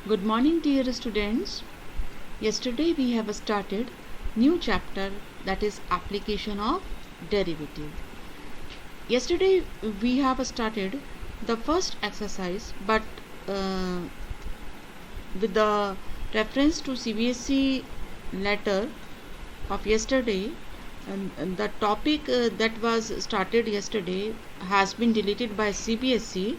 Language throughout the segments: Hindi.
Good morning, dear students. Yesterday we have started new chapter, that is application of derivative. Yesterday we have started the first exercise, but with the reference to CBSE letter of yesterday, and the topic that was started yesterday has been deleted by CBSE.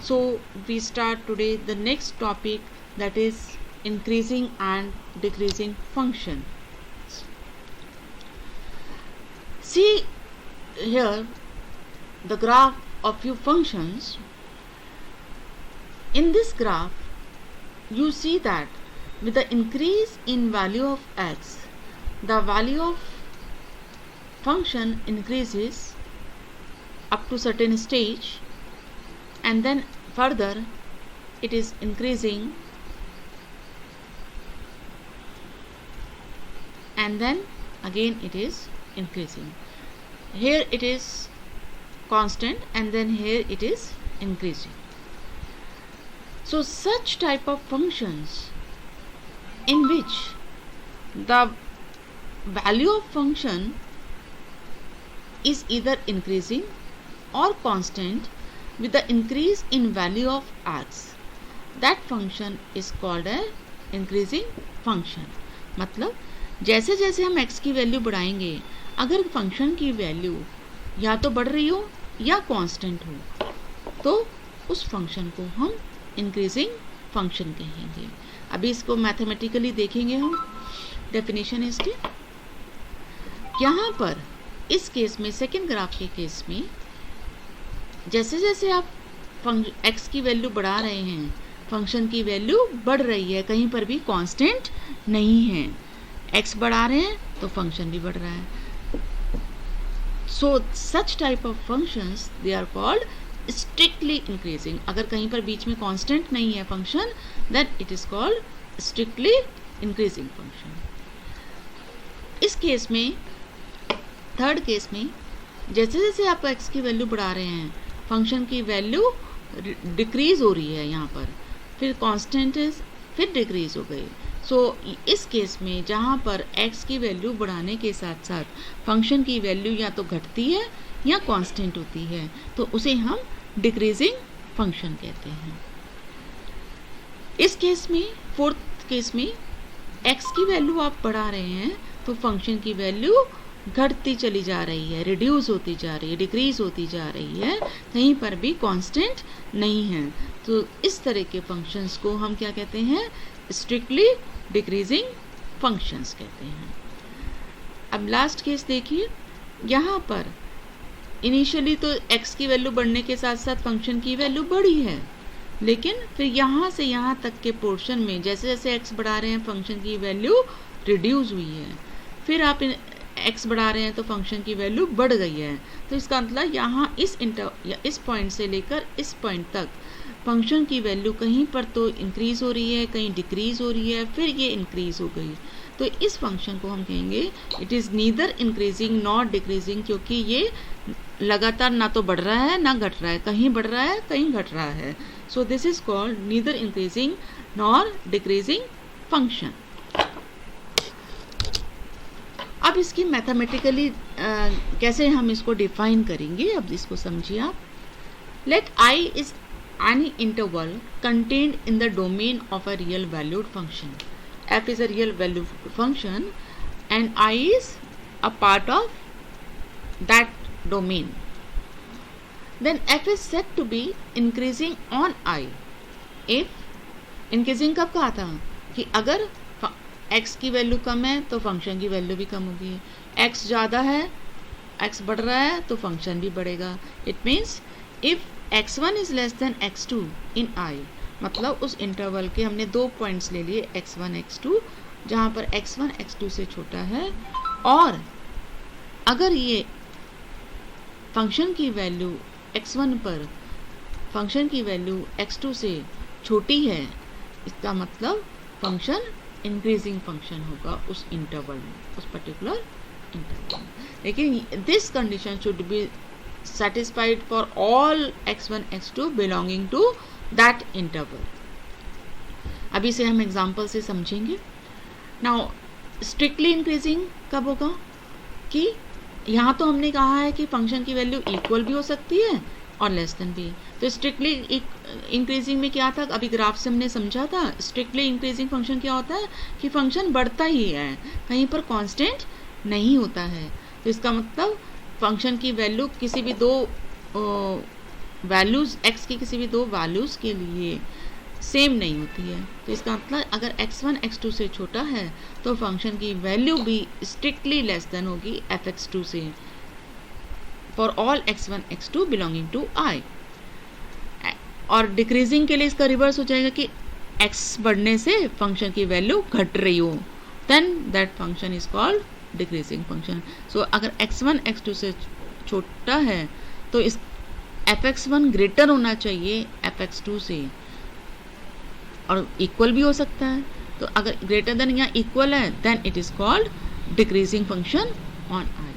So we start today the next topic, that is increasing and decreasing function. See here the graph of few functions. In this graph you see that with the increase in value of x, the value of function increases up to certain stage, and then further it is increasing, and then again it is increasing. Here it is constant, and then here it is increasing. So such type of functions in which the value of function is either increasing or constant with the increase in value of x, that function is called a increasing function. मतलब जैसे जैसे हम x की वैल्यू बढ़ाएंगे, अगर फंक्शन की वैल्यू या तो बढ़ रही हो या कांस्टेंट हो, तो उस फंक्शन को हम इंक्रीजिंग फंक्शन कहेंगे. अभी इसको मैथमेटिकली देखेंगे हम. डेफिनेशन इसकी यहाँ पर इस केस में, सेकेंड ग्राफ के केस में, जैसे जैसे आप x की वैल्यू बढ़ा रहे हैं, फंक्शन की वैल्यू बढ़ रही है, कहीं पर भी कांस्टेंट नहीं है. x बढ़ा रहे हैं तो फंक्शन भी बढ़ रहा है. So such type of functions they are called strictly increasing. अगर कहीं पर बीच में कांस्टेंट नहीं है function, then it is called strictly increasing function. इस केस में, थर्ड केस में, जैसे जैसे आप x की वैल्यू बढ़ा रहे हैं, फंक्शन की वैल्यू डिक्रीज हो रही है यहाँ पर, फिर कांस्टेंट है, फिर डिक्रीज हो गई. सो इस केस में जहाँ पर x की वैल्यू बढ़ाने के साथ साथ फंक्शन की वैल्यू या तो घटती है या कांस्टेंट होती है, तो उसे हम डिक्रीजिंग फंक्शन कहते हैं. इस केस में, फोर्थ केस में, x की वैल्यू आप बढ़ा रहे हैं तो फंक्शन की वैल्यू घटती चली जा रही है, रिड्यूस होती जा रही है, डिक्रीज होती जा रही है, कहीं पर भी कांस्टेंट नहीं है. तो इस तरह के फंक्शंस को हम क्या कहते हैं? स्ट्रिक्टली डिक्रीजिंग फंक्शंस कहते हैं. अब लास्ट केस देखिए. यहाँ पर इनिशियली तो x की वैल्यू बढ़ने के साथ साथ फंक्शन की वैल्यू बढ़ी है, लेकिन फिर यहाँ से यहाँ तक के पोर्शन में जैसे जैसे x बढ़ा रहे हैं फंक्शन की वैल्यू रिड्यूस हुई है, फिर आप x बढ़ा रहे हैं तो फंक्शन की वैल्यू बढ़ गई है. तो इसका मतलब यहाँ इस पॉइंट से लेकर इस पॉइंट तक फंक्शन की वैल्यू कहीं पर तो इंक्रीज हो रही है, कहीं डिक्रीज हो रही है, फिर ये इंक्रीज हो गई. तो इस फंक्शन को हम कहेंगे it is neither increasing not decreasing, क्योंकि ये लगातार ना तो बढ़ रहा है ना घट रहा है, कहीं बढ़ रहा है कहीं घट रहा है. So this is called neither increasing nor decreasing function. अब इसकी मैथमेटिकली कैसे हम इसको डिफाइन करेंगे, अब इसको समझिए आप. लेट i इज any interval contained in the domain of a real valued function. F is a real valued function and I is a part of that domain. Then F is said to be increasing on I if increasing कब कहा था कि अगर x की वैल्यू कम है तो फंक्शन की वैल्यू भी कम होगी, x ज़्यादा है, x बढ़ रहा है तो फंक्शन भी बढ़ेगा. It means if x1 is less than x2 इन I, मतलब उस इंटरवल के हमने दो पॉइंट्स ले लिए x1 x2, जहाँ पर x1 x2 से छोटा है, और अगर ये फंक्शन की वैल्यू x1 पर फंक्शन की वैल्यू x2 से छोटी है, इसका मतलब फंक्शन इंक्रीजिंग फंक्शन होगा उस इंटरवल में, उस पर्टिकुलर इंटरवल. लेकिन this condition should be satisfied for all x1 x2 belonging to that interval. अभी से हम एग्जाम्पल से समझेंगे. नाउ स्ट्रिक्टली इंक्रीजिंग कब होगा कि यहाँ तो हमने कहा है कि फंक्शन की वैल्यू इक्वल भी हो सकती है और लेस देन भी. तो स्ट्रिक्टली इंक्रीजिंग में क्या था, अभी ग्राफ से हमने समझा था. स्ट्रिक्टली इंक्रीजिंग फंक्शन क्या होता है कि फंक्शन बढ़ता ही है, कहीं पर कांस्टेंट नहीं होता है. तो इसका मतलब फंक्शन की वैल्यू किसी भी दो वैल्यूज़ x की किसी भी दो वैल्यूज़ के लिए सेम नहीं होती है. तो इसका मतलब अगर x1 x2 से छोटा है तो फंक्शन की वैल्यू भी स्ट्रिक्टली लेस देन होगी fx2 से for all x1 x2 belonging to i. और डिक्रीजिंग के लिए इसका रिवर्स हो जाएगा कि x बढ़ने से फंक्शन की वैल्यू घट रही हो, then that function is called decreasing function. So अगर x1 x2 से छोटा है तो इस fx1 ग्रेटर होना चाहिए fx2 से और इक्वल भी हो सकता है. तो अगर ग्रेटर देन या इक्वल है then it is called decreasing function on i.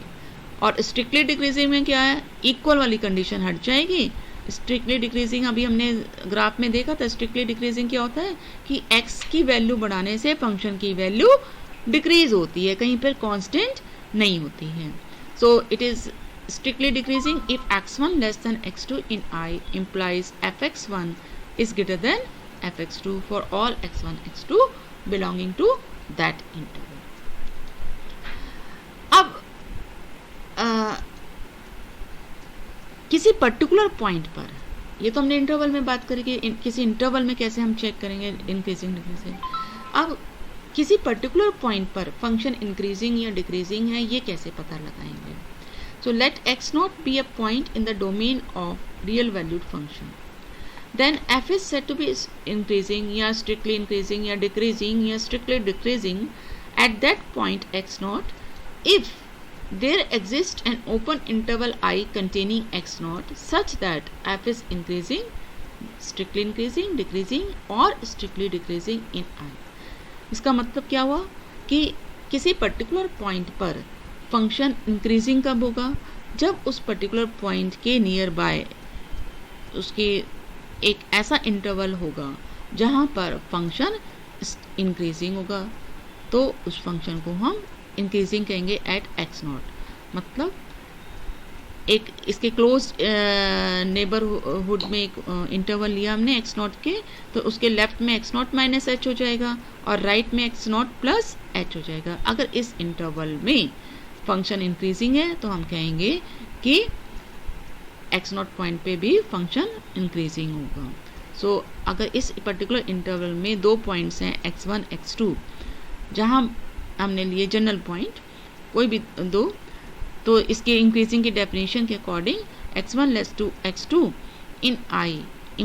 और स्ट्रिक्टली डिक्रीजिंग में क्या है, इक्वल वाली कंडीशन हट जाएगी. स्ट्रिक्टली डिक्रीजिंग अभी हमने ग्राफ में देखा था. स्ट्रिक्टली डिक्रीजिंग क्या होता है कि x की वैल्यू बढ़ाने से फंक्शन की वैल्यू डिक्रीज होती है, कहीं पर कांस्टेंट नहीं होती है. So it is strictly decreasing if x1 less than x2 in I implies fx1 is greater than fx2 for all x1 x2 belonging to that interval. अब किसी पर्टिकुलर पॉइंट पर, ये तो हमने इंटरवल में बात करी कि किसी इंटरवल में कैसे हम चेक करेंगे इंक्रीजिंग डिक्रीजिंग. अब किसी पर्टिकुलर पॉइंट पर फंक्शन इंक्रीजिंग या डिक्रीजिंग है ये कैसे पता लगाएंगे. So let x naught be a point in the domain of real valued function. Then f is said to be increasing या strictly increasing या decreasing या strictly decreasing at that point x naught if there exists an open interval I containing x naught such that f is increasing, strictly increasing, decreasing or strictly decreasing in I. इसका मतलब क्या हुआ कि किसी पर्टिकुलर पॉइंट पर फंक्शन इंक्रीजिंग कब होगा, जब उस पर्टिकुलर पॉइंट के नियर बाय उसके एक ऐसा इंटरवल होगा जहाँ पर फंक्शन इंक्रीजिंग होगा. तो उस फंक्शन को हम इंक्रीजिंग कहेंगे एट एक्स नॉट. मतलब एक इसके क्लोज नेबरहुड में एक इंटरवल लिया हमने एक्स नॉट के, तो उसके लेफ्ट में एक्स नॉट माइनस एच हो जाएगा और राइट में एक्स नॉट प्लस एच हो जाएगा. अगर इस इंटरवल में फंक्शन इंक्रीजिंग है तो हम कहेंगे कि एक्स नॉट पॉइंट पे भी फंक्शन इंक्रीजिंग होगा. सो अगर इस पर्टिकुलर इंटरवल में दो पॉइंट्स हैं x1 x2 जहां हमने लिए जनरल पॉइंट कोई भी दो, तो इसके इंक्रीजिंग की डेफिनेशन के according x1 less to x2 इन I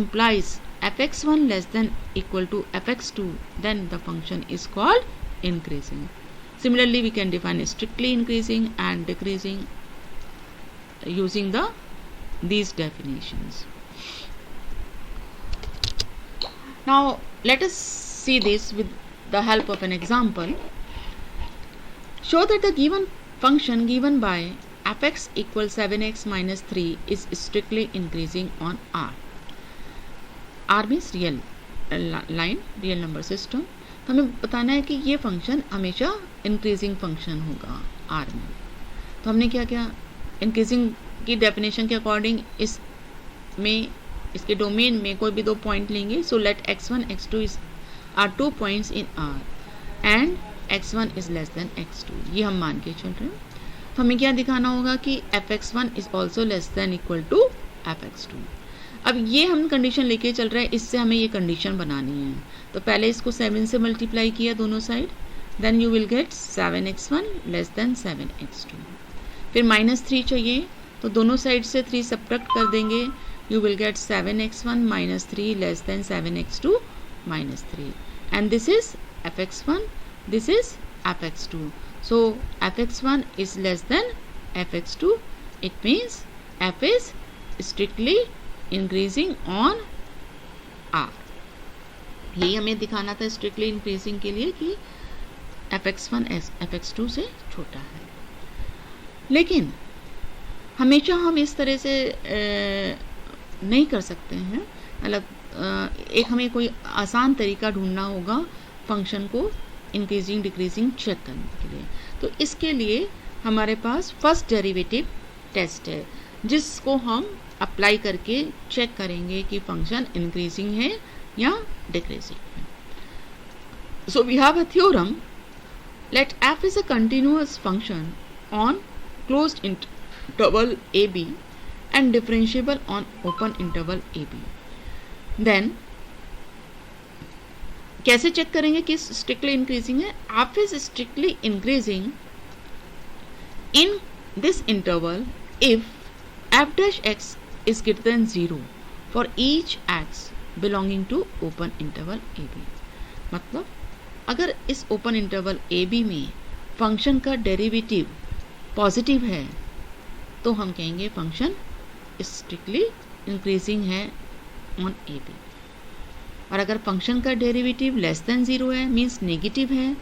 implies fx1 less than equal to fx2 then the function is called increasing. Similarly, we can define strictly increasing and decreasing using these definitions. Now, let us see this with the help of an example. Show that the given function given by fx equals 7x minus 3 is strictly increasing on R. R means real line, real number system. तो हमें बताना है कि ये फंक्शन हमेशा इंक्रीजिंग फंक्शन होगा R में. तो हमने क्या किया, इंक्रीजिंग की डेफिनेशन के अकॉर्डिंग इसके डोमेन में कोई भी दो पॉइंट लेंगे. So let x1 x2 are 2 points in R and x1 is less than x2. ये हम मान के चल रहे हैं. तो हमें क्या दिखाना होगा कि fx1 is also less than equal to fx2. अब ये हम कंडीशन लेके चल रहे हैं, इससे हमें ये कंडीशन बनानी है. तो पहले इसको 7 से मल्टीप्लाई किया दोनों side, then you will get 7x1 less than 7x2. फिर -3 चाहिए तो दोनों साइड से 3 सब्ट्रैक्ट कर देंगे, you will get 7x1 -3 less than 7x2 -3. And this is fx1, this is fx2. So fx1 is less then fx2. It means f is strictly increasing on R. यही हमें दिखाना था स्ट्रिक्टली इंक्रीजिंग के लिए कि fx1 fx2 से छोटा है. लेकिन हमेशा हम इस तरह से नहीं कर सकते हैं. मतलब एक हमें कोई आसान तरीका ढूंढना होगा फंक्शन को इंक्रीजिंग डिक्रीजिंग चेक करने के लिए। तो इसके लिए हमारे पास फर्स्ट डेरिवेटिव टेस्ट है, जिसको हम अप्लाई करके चेक करेंगे कि फंक्शन इंक्रीजिंग है या डिक्रीजिंग है। So we have a theorem, let f is a continuous function on closed interval ab and differentiable on open interval ab. Then कैसे चेक करेंगे कि स्ट्रिक्टली इंक्रीजिंग है? f is strictly increasing in this interval if f dash x is greater than 0 for each x belonging to open interval ab. मतलब अगर इस ओपन इंटरवल ए बी में फंक्शन का डेरिवेटिव पॉजिटिव है तो हम कहेंगे फंक्शन स्ट्रिक्टली इंक्रीजिंग है ऑन ए बी, और अगर फंक्शन का डेरिवेटिव लेस देन 0 है, मीन्स नेगेटिव है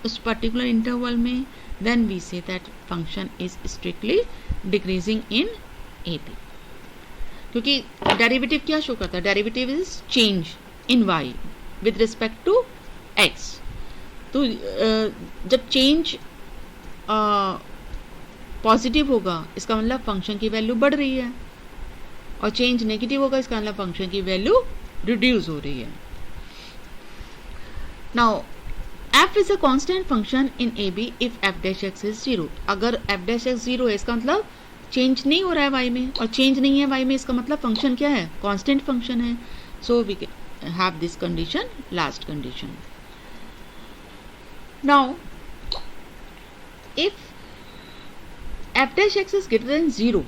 उस पर्टिकुलर इंटरवल में, then we say that function is strictly decreasing in a b. क्योंकि डेरिवेटिव क्या शो करता है? Derivative is change in y with respect to x। तो जब चेंज पॉजिटिव होगा इसका मतलब फंक्शन की वैल्यू बढ़ रही है, और चेंज नेगेटिव होगा इसका मतलब फंक्शन की वैल्यू रिड्यूस हो रही है। Now f is a constant function in a b if f dash x is 0। अगर f डैश x 0 है इसका मतलब चेंज नहीं हो रहा है y में, और चेंज नहीं है y में इसका मतलब फंक्शन क्या है? कांस्टेंट फंक्शन है। So we have this condition, last condition. Now, if f dash x is greater than 0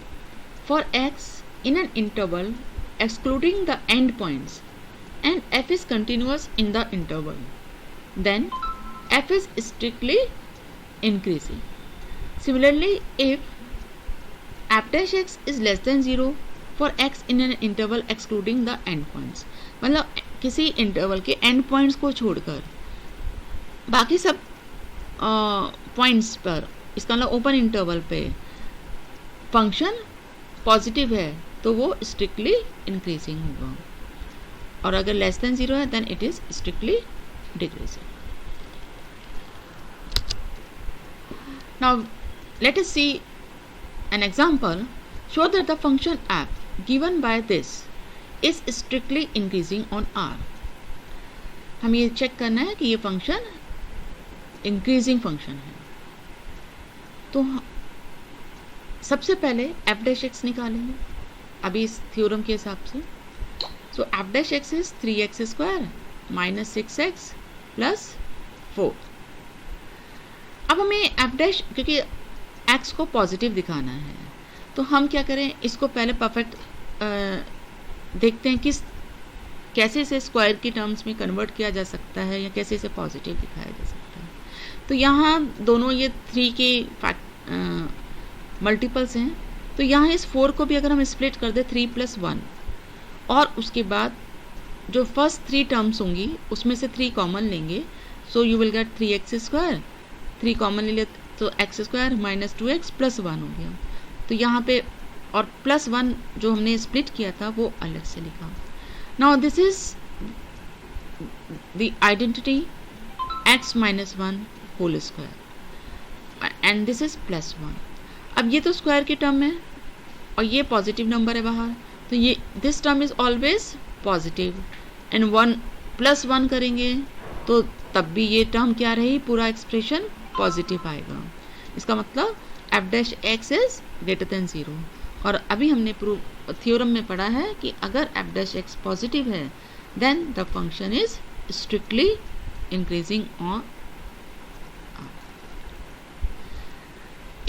for x in an interval excluding the endpoints and f is continuous in the interval, then f is strictly increasing. Similarly, if f dash x is less than 0 for x in an interval excluding the endpoints, मतलब किसी इंटरवल के एंड पॉइंट्स को छोड़कर बाकी सब पॉइंट्स पर, इसका मतलब ओपन इंटरवल पे फंक्शन पॉजिटिव है तो वो स्ट्रिक्टली इंक्रीजिंग होगा, और अगर लेस देन 0 है then it is strictly decreasing. Now let us see an example, show that the function f given by this is strictly increasing on r। हम ये चेक करना है कि ये फंक्शन इंक्रीजिंग फंक्शन है। तो सबसे पहले f डैश x निकालेंगे अभी इस थ्योरम के हिसाब से। सो f dash x is 3x square minus 6x plus 4। अब हमें f डैश, क्योंकि x को पॉजिटिव दिखाना है तो हम क्या करें, इसको पहले परफेक्ट देखते हैं किस कैसे इसे स्क्वायर की टर्म्स में कन्वर्ट किया जा सकता है या कैसे इसे पॉजिटिव दिखाया जा सकता है। तो यहाँ दोनों ये 3 के मल्टीपल्स हैं, तो यहाँ इस 4 को भी अगर हम स्प्लिट कर दें 3 + 1, और उसके बाद जो फर्स्ट 3 टर्म्स होंगी उसमें से 3 कॉमन लेंगे, so you will gate 3x square, 3 common ले लिया तो x square minus 2x plus 1 हो गया। तो यहाँ पे और प्लस 1 जो हमने स्प्लिट किया था वो अलग से लिखा। Now this is the identity x minus 1 whole square and this is plus 1। अब ये तो स्क्वायर की टर्म है और ये पॉजिटिव नंबर है बाहर, तो ये this term is always positive, and 1 + 1 करेंगे तो तब भी ये टर्म क्या रही, पूरा एक्सप्रेशन पॉजिटिव आएगा। इसका मतलब f dash x is greater than 0, और अभी हमने थ्योरम में पढ़ा है कि अगर f डैश x पॉजिटिव है then the function is strictly increasing on.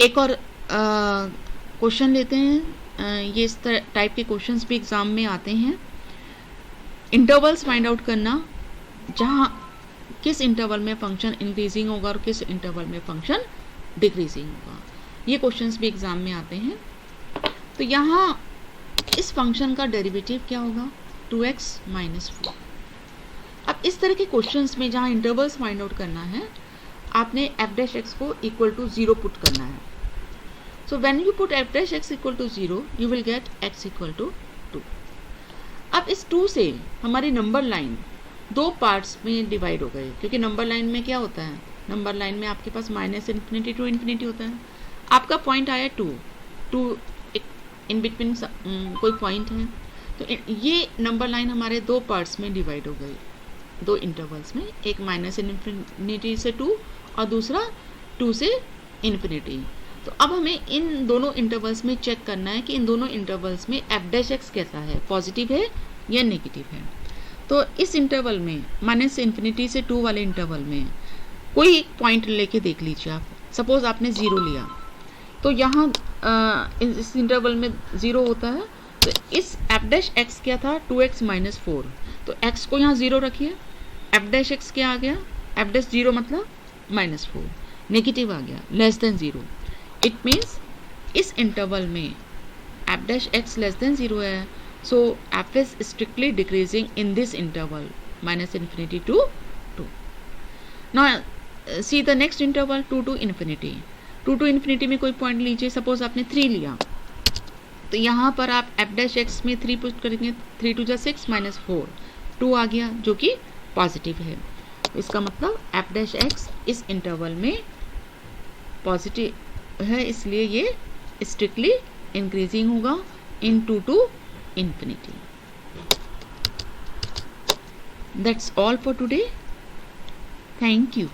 एक और क्वेश्चन लेते हैं, ये इस टाइप के क्वेश्चंस भी एग्जाम में आते हैं। इंटरवल्स फाइंड आउट करना जहाँ किस इंटरवल में फंक्शन इंक्रीजिंग होगा और किस इंटरवल में फंक्शन डिक्रीजिंग होगा, ये क्वेश्चंस भी एग्जाम में आते हैं। तो यहाँ इस फंक्शन का डेरिवेटिव क्या होगा, 2x - 4। अब इस तरह के क्वेश्चंस में जहाँ इंटरवल्स फाइंड आउट करना है आपने f डैश x को इक्वल टू 0 पुट करना है। So when you put f dash x equal to 0 you will get x equal to 2। अब इस 2 से हमारी नंबर लाइन 2 पार्ट्स में डिवाइड हो गई, क्योंकि नंबर लाइन में क्या होता है, नंबर लाइन में आपके पास माइनस इन्फिनिटी टू इन्फिनिटी होता है। आपका पॉइंट आया 2 इन बिटवीन कोई पॉइंट है, तो ये नंबर लाइन हमारे 2 पार्ट्स में डिवाइड हो गई, 2 इंटरवल्स में, एक माइनस इन्फिनिटी से 2 और दूसरा 2 से इन्फिनिटी। तो अब हमें इन दोनों इंटरवल्स में चेक करना है कि इन दोनों इंटरवल्स में एफ डैश एक्स कैसा है, पॉजिटिव है या नेगेटिव है। तो इस इंटरवल में माइनस इन्फिनिटी से 2 वाले इंटरवल में कोई एक पॉइंट लेके देख लीजिए आप। सपोज आपने 0 लिया, तो यहाँ इस इंटरवल में 0 होता है, तो इस एफ डैश एक्स क्या था, 2x माइनस 4, तो x को यहाँ 0 रखिए, एफ डैश एक्स क्या आ गया, एफ डैश 0 मतलब -4, नेगेटिव आ गया, लेस देन 0। इट मीन्स इस इंटरवल में F dash X less than 0 है, so F is strictly decreasing in this interval minus infinity to 2। Now see the next interval 2 to infinity. 2 to infinity में कोई पॉइंट लीजिए, सपोज आपने 3 लिया, तो यहाँ पर आप एफ डैश एक्स में 3 पुट करेंगे, 3 2 6 माइनस 4, 2 आ गया जो कि पॉजिटिव है। इसका मतलब एफ डैश एक्स इस इंटरवल में पॉजिटिव है, इसलिए ये स्ट्रिक्टली इंक्रीजिंग होगा इन 2 to infinity. That's all for today. Thank you.